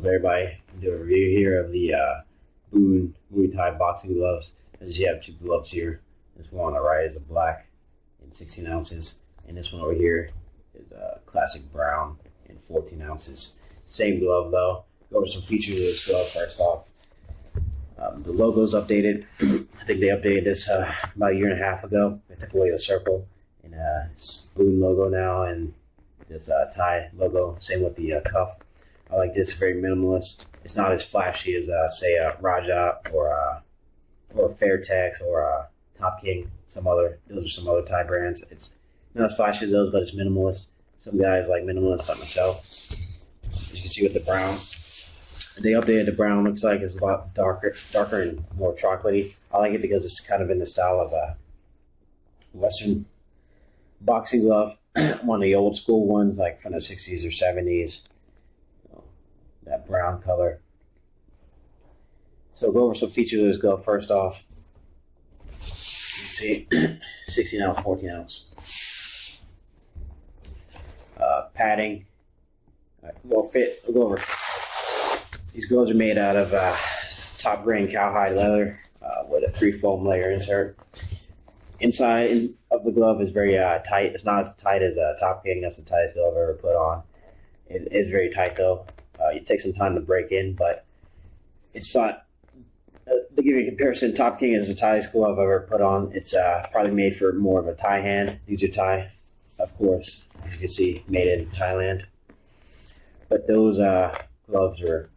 up, everybody? I'm doing a review here of the Boon Muay Thai boxing gloves. As you have two gloves here. This one on the right is a black in 16 ounces, and this one over here is a classic brown in 14 ounces. Same glove though. Go over some features of this glove first off. The logo's updated. I think they updated this about a year and a half ago. They took away the circle, and it's Boon logo now, and this Thai logo. Same with the cuff. I like this, very minimalist. It's not as flashy as say Raja or Fairtex or Top King. Those are some other Thai brands. It's not as flashy as those, but it's minimalist. Some guys like minimalist, like myself. As you can see with the brown, they updated the brown. Looks like it's a lot darker and more chocolatey. I like it because it's kind of in the style of a Western boxing glove. One of the old school ones, like from the 60s or 70s. That brown color. So go over some features of this glove first off. You can see 16 ounce, 14 ounce. Padding. Well fit. We'll go over. These gloves are made out of top grain cowhide leather with a free foam layer insert. Inside of the glove is very tight. It's not as tight as a Top King. That's the tightest glove I've ever put on. It is very tight though. It takes some time to break in, but it's not. To give you a comparison, Top King is the tightest glove I've ever put on. It's probably made for more of a Thai hand. These are Thai, of course, as you can see, made in Thailand. But those gloves are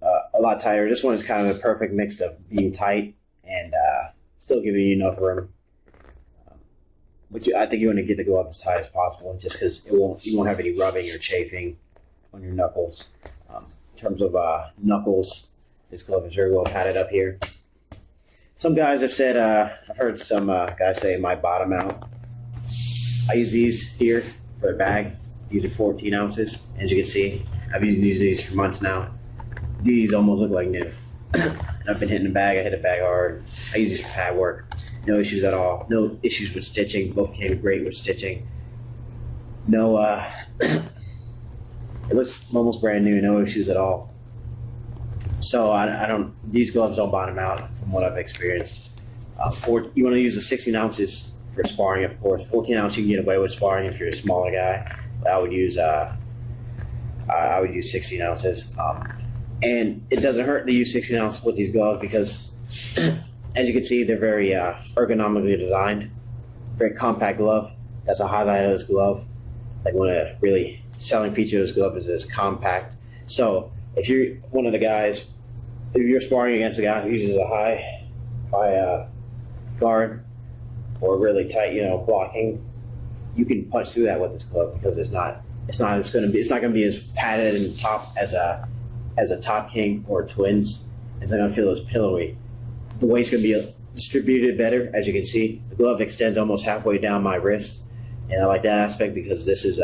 a lot tighter. This one is kind of a perfect mix of being tight and still giving you enough room. But I think you want to get the glove as tight as possible, just because you won't have any rubbing or chafing on your knuckles. In terms of knuckles, this glove is very well padded up here. Some guys have said, I've heard some guys say it might bottom out. I use these here for a bag. These are 14 ounces. As you can see, I've been using these for months now. These almost look like new. And I've been hitting the bag. I hit the bag hard. I use these for pad work. No issues at all. No issues with stitching. Both came great with stitching. No, it looks almost brand new. No issues at all. So these gloves don't bottom out from what I've experienced. You want to use the 16 ounces for sparring, of course. 14 ounce you can get away with sparring if you're a smaller guy. But I would use 16 ounces. And it doesn't hurt to use 16 ounces with these gloves because, as you can see, they're very ergonomically designed. Very compact glove. That's a highlight of this glove. Like one of the really selling features of this glove is it's compact. So if you're one of the guys, if you're sparring against a guy who uses a high guard or really tight, blocking, you can punch through that with this glove because it's not going to be as padded and top as a Top King or Twins. It's not going to feel as pillowy. The weight's going to be distributed better, as you can see. The glove extends almost halfway down my wrist, and I like that aspect because this is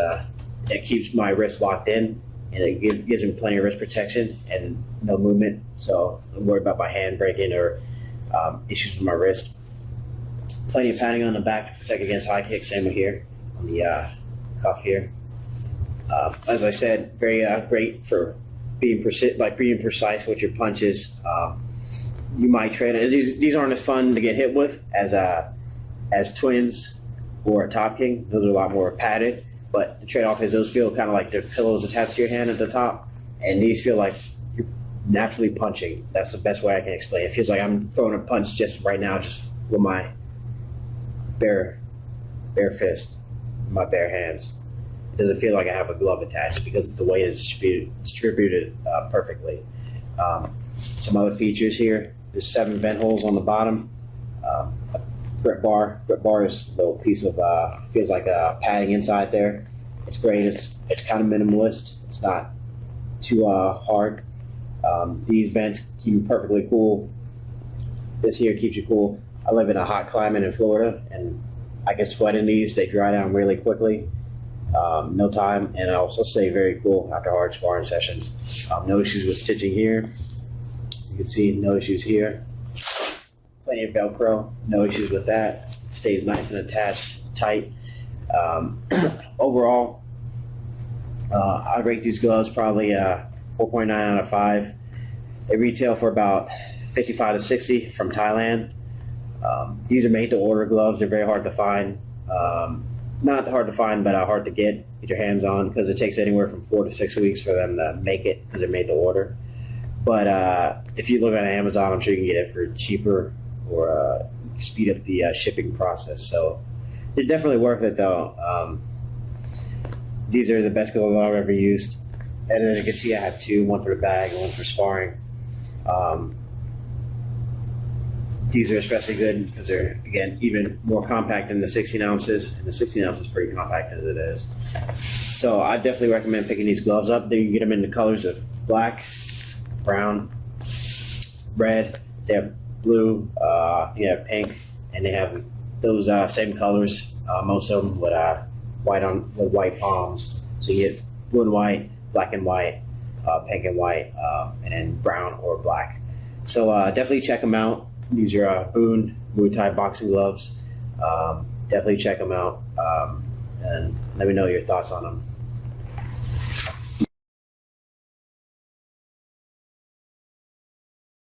it keeps my wrist locked in, and it gives me plenty of wrist protection and no movement. So I'm worried about my hand breaking or issues with my wrist. Plenty of padding on the back to protect against high kicks. Same here on the cuff here. As I said, very great for being precise with your punches. You might trade it. These aren't as fun to get hit with as Twins or Top King. Those are a lot more padded. But the trade-off is those feel kind of like they're pillows attached to your hand at the top, and these feel like you're naturally punching. That's the best way I can explain it. It feels like I'm throwing a punch just right now, just with my bare fist, my bare hands. It doesn't feel like I have a glove attached because the weight is distributed perfectly. Some other features here. There's 7 vent holes on the bottom. Grip bar. Grip bar is a little piece of feels like padding inside there. It's great. It's kind of minimalist. It's not too hard. These vents keep you perfectly cool. This here keeps you cool. I live in a hot climate in Florida, and I can sweat in these. They dry down really quickly. No time, and I also stay very cool after hard sparring sessions. No issues with stitching here. You can see no issues here. Plenty of Velcro, no issues with that. Stays nice and attached, tight. Overall, I rate these gloves probably 4 4.9 out of 5. They retail for about 55 to 60 from Thailand. These are made to order gloves. They're very hard to find. Not hard to find, but hard to get your hands on, because it takes anywhere from 4 to 6 weeks for them to make it, because they're made to order. But if you look on Amazon, I'm sure you can get it for cheaper, or speed up the shipping process. So they're definitely worth it, though. These are the best gloves I've ever used. And as you can see, I have two, one for the bag and one for sparring. These are especially good because they're, again, even more compact than the 16 ounces. And the 16 ounces is pretty compact as it is. So I definitely recommend picking these gloves up. Then you can get them in the colors of black, brown, red. They have blue, you have pink, and they have those same colors. Most of them with white palms. So you get blue and white, black and white, pink and white, and then brown or black. So definitely check them out. These are Boon Muay Thai boxing gloves. Definitely check them out, and let me know your thoughts on them.